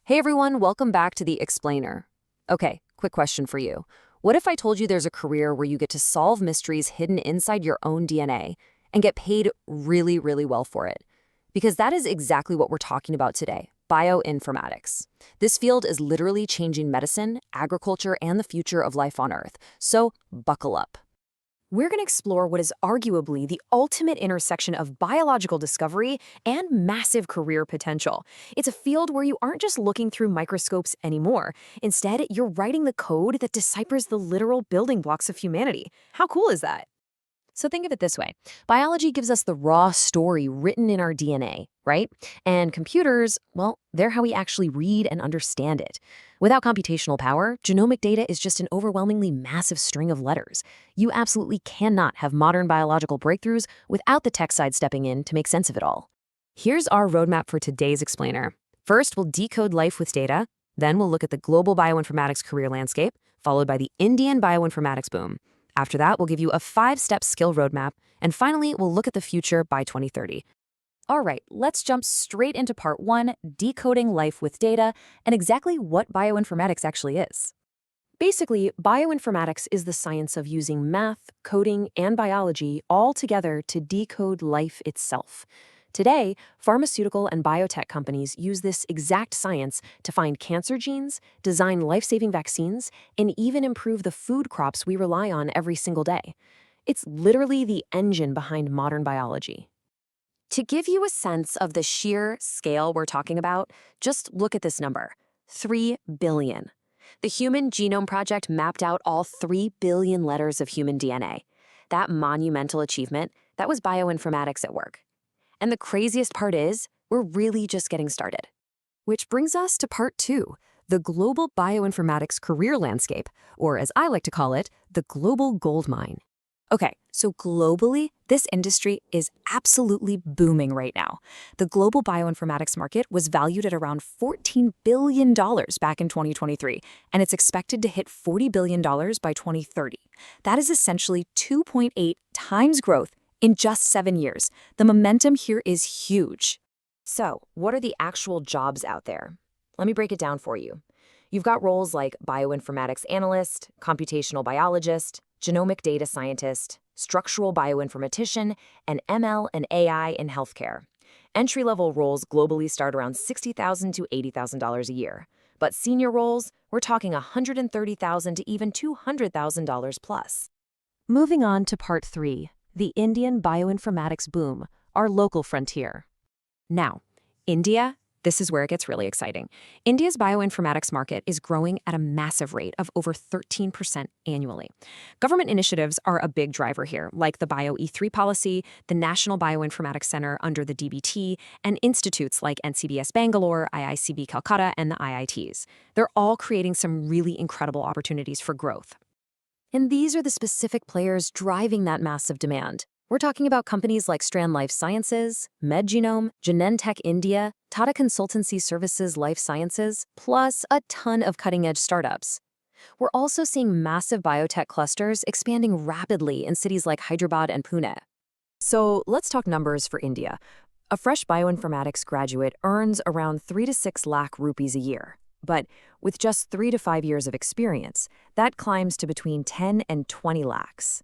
Hey everyone, welcome back to The Explainer. Okay, quick question for you. What if I told you there's a career where you get to solve mysteries hidden inside your own DNA and get paid really, really well for it? Because that is exactly what we're talking about today, bioinformatics. This field is literally changing medicine, agriculture, and the future of life on Earth. So buckle up. We're going to explore what is arguably the ultimate intersection of biological discovery and massive career potential. It's a field where you aren't just looking through microscopes anymore. Instead, you're writing the code that deciphers the literal building blocks of humanity. How cool is that? So think of it this way. Biology gives us the raw story written in our DNA, right? And computers, well, they're how we actually read and understand it. Without computational power, genomic data is just an overwhelmingly massive string of letters. You absolutely cannot have modern biological breakthroughs without the tech side stepping in to make sense of it all. Here's our roadmap for today's explainer. First, we'll decode life with data. Then we'll look at the global bioinformatics career landscape, followed by the Indian bioinformatics boom. After that, we'll give you a 5-step skill roadmap, and finally, we'll look at the future by 2030. All right, let's jump straight into part 1, decoding life with data, and exactly what bioinformatics actually is. Basically, bioinformatics is the science of using math, coding, and biology all together to decode life itself. Today, pharmaceutical and biotech companies use this exact science to find cancer genes, design life-saving vaccines, and even improve the food crops we rely on every single day. It's literally the engine behind modern biology. To give you a sense of the sheer scale we're talking about, just look at this number, 3 billion. The Human Genome Project mapped out all 3 billion letters of human DNA. That monumental achievement, that was bioinformatics at work. And the craziest part is, we're really just getting started. Which brings us to part 2, the global bioinformatics career landscape, or as I like to call it, the global gold mine. Okay, so globally, this industry is absolutely booming right now. The global bioinformatics market was valued at around $14 billion back in 2023, and it's expected to hit $40 billion by 2030. That is essentially 2.8 times growth in just 7 years. The momentum here is huge. So, what are the actual jobs out there? Let me break it down for you. You've got roles like bioinformatics analyst, computational biologist, genomic data scientist, structural bioinformatician, and ML and AI in healthcare. Entry-level roles globally start around $60,000 to $80,000 a year. But senior roles, we're talking $130,000 to even $200,000 plus. Moving on to part 3. The Indian bioinformatics boom, our local frontier. Now, India, this is where it gets really exciting. India's bioinformatics market is growing at a massive rate of over 13% annually. Government initiatives are a big driver here, like the Bio-E3 policy, the National Bioinformatics Center under the DBT, and institutes like NCBS Bangalore, IICB Calcutta, and the IITs. They're all creating some really incredible opportunities for growth. And these are the specific players driving that massive demand. We're talking about companies like Strand Life Sciences, MedGenome, Genentech India, Tata Consultancy Services Life Sciences, plus a ton of cutting-edge startups. We're also seeing massive biotech clusters expanding rapidly in cities like Hyderabad and Pune. So let's talk numbers for India. A fresh bioinformatics graduate earns around 3 to 6 lakh rupees a year. But with just 3 to 5 years of experience, that climbs to between 10 and 20 lakhs.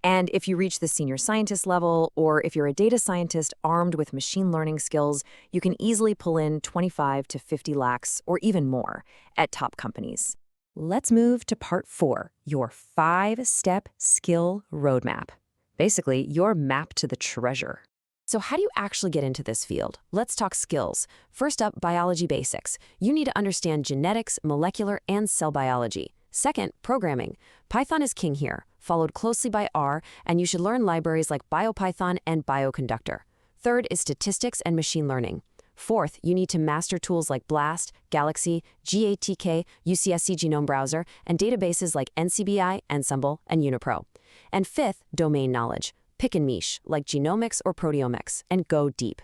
And if you reach the senior scientist level, or if you're a data scientist armed with machine learning skills, you can easily pull in 25 to 50 lakhs or even more at top companies. Let's move to part 4, your 5-step skill roadmap. Basically, your map to the treasure. So how do you actually get into this field? Let's talk skills. First up, biology basics. You need to understand genetics, molecular, and cell biology. Second, programming. Python is king here, followed closely by R, and you should learn libraries like BioPython and bioconductor. Third is statistics and machine learning. Fourth, you need to master tools like BLAST, Galaxy, gatk, UCSC Genome Browser, and databases like NCBI, Ensemble, and Unipro. And fifth, domain knowledge. Pick a niche, like genomics or proteomics, and go deep.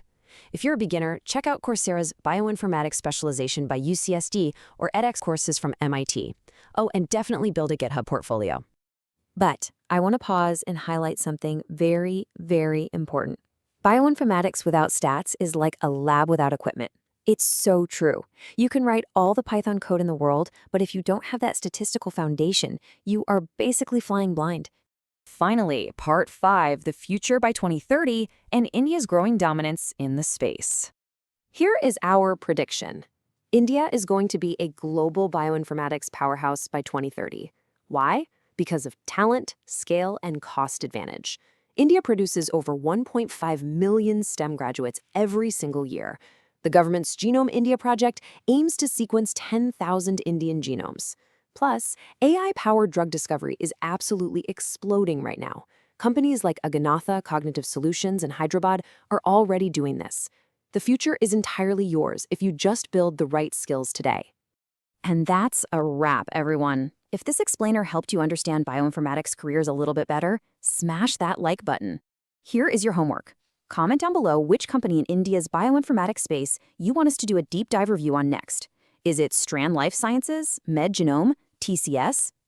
If you're a beginner, check out Coursera's Bioinformatics Specialization by UCSD or edX courses from MIT. Oh, and definitely build a GitHub portfolio. But I want to pause and highlight something very, very important. Bioinformatics without stats is like a lab without equipment. It's so true. You can write all the Python code in the world, but if you don't have that statistical foundation, you are basically flying blind. Finally, part 5, the future by 2030 and India's growing dominance in the space. Here is our prediction. India is going to be a global bioinformatics powerhouse by 2030. Why? Because of talent, scale, and cost advantage. India produces over 1.5 million STEM graduates every single year. The government's Genome India project aims to sequence 10,000 Indian genomes. Plus, AI-powered drug discovery is absolutely exploding right now. Companies like Aganatha Cognitive Solutions and Hyderabad are already doing this. The future is entirely yours if you just build the right skills today. And that's a wrap, everyone. If this explainer helped you understand bioinformatics careers a little bit better, smash that like button. Here is your homework. Comment down below which company in India's bioinformatics space you want us to do a deep dive review on next. Is it Strand Life Sciences, MedGenome, TCS,